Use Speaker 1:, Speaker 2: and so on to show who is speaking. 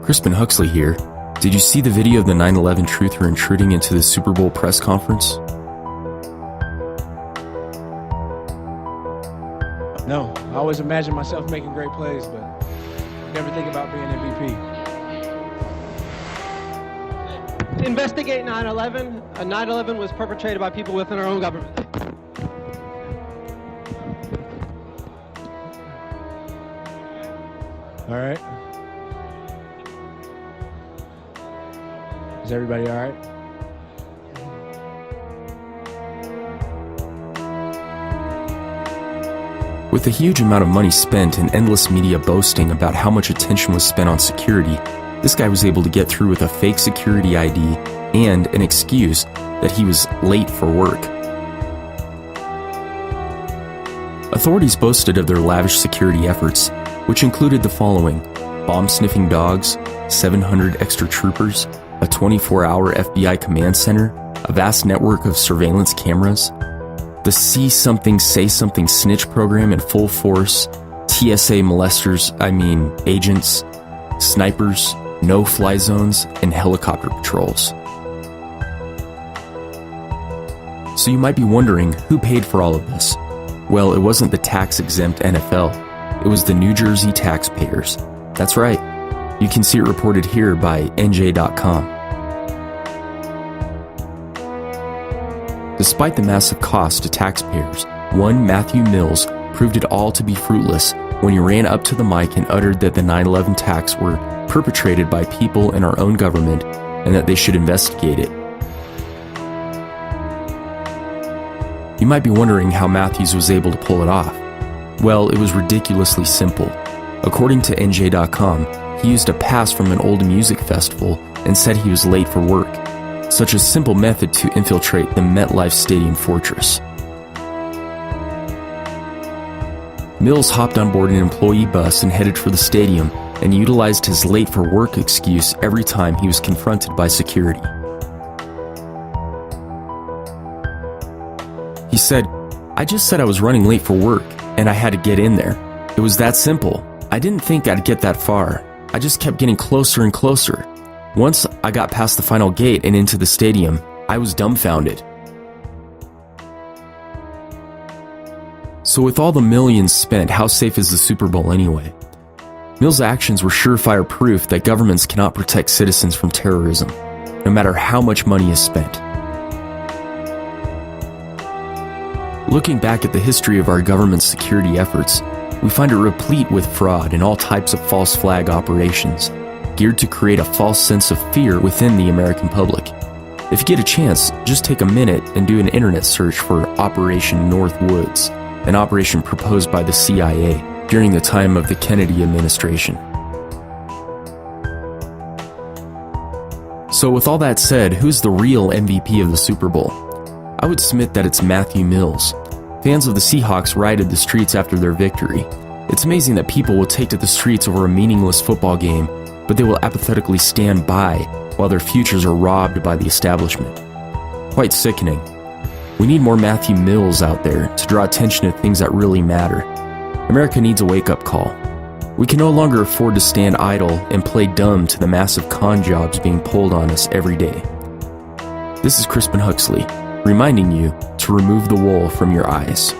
Speaker 1: Crispin Huxley here. Did you see the video of the 9/11 truther intruding into the Super Bowl press conference?
Speaker 2: No, I always imagine myself making great plays, but never think about being MVP.
Speaker 3: Investigate 9/11. 9/11 was perpetrated by people within our own government.
Speaker 2: All right. Is everybody all right?
Speaker 1: With a huge amount of money spent and endless media boasting about how much attention was spent on security, this guy was able to get through with a fake security ID and an excuse that he was late for work. Authorities boasted of their lavish security efforts, which included the following: bomb-sniffing dogs, 700 extra troopers, a 24-hour FBI command center, a vast network of surveillance cameras, the See Something, Say Something snitch program in full force, TSA molesters, agents, snipers, no-fly zones, and helicopter patrols. So you might be wondering, who paid for all of this? Well, it wasn't the tax-exempt NFL. It was the New Jersey taxpayers. That's right. You can see it reported here by NJ.com. Despite the massive cost to taxpayers, one Matthew Mills proved it all to be fruitless when he ran up to the mic and uttered that the 9/11 attacks were perpetrated by people in our own government and that they should investigate it. You might be wondering how Matthews was able to pull it off. Well, it was ridiculously simple. According to NJ.com, he used a pass from an old music festival and said he was late for work. Such a simple method to infiltrate the MetLife Stadium fortress. Mills hopped on board an employee bus and headed for the stadium and utilized his late for work excuse every time he was confronted by security. He said, "I just said I was running late for work and I had to get in there. It was that simple. I didn't think I'd get that far. I just kept getting closer and closer. Once I got past the final gate and into the stadium, I was dumbfounded." So with all the millions spent, how safe is the Super Bowl anyway? Mills' actions were surefire proof that governments cannot protect citizens from terrorism, no matter how much money is spent. Looking back at the history of our government's security efforts, we find it replete with fraud and all types of false flag operations, geared to create a false sense of fear within the American public. If you get a chance, just take a minute and do an internet search for Operation Northwoods, an operation proposed by the CIA during the time of the Kennedy administration. So with all that said, who's the real MVP of the Super Bowl? I would submit that it's Matthew Mills. Fans of the Seahawks rioted the streets after their victory. It's amazing that people will take to the streets over a meaningless football game, but they will apathetically stand by while their futures are robbed by the establishment. Quite sickening. We need more Matthew Mills out there to draw attention to things that really matter. America needs a wake-up call. We can no longer afford to stand idle and play dumb to the massive con jobs being pulled on us every day. This is Crispin Huxley, reminding you to remove the wool from your eyes.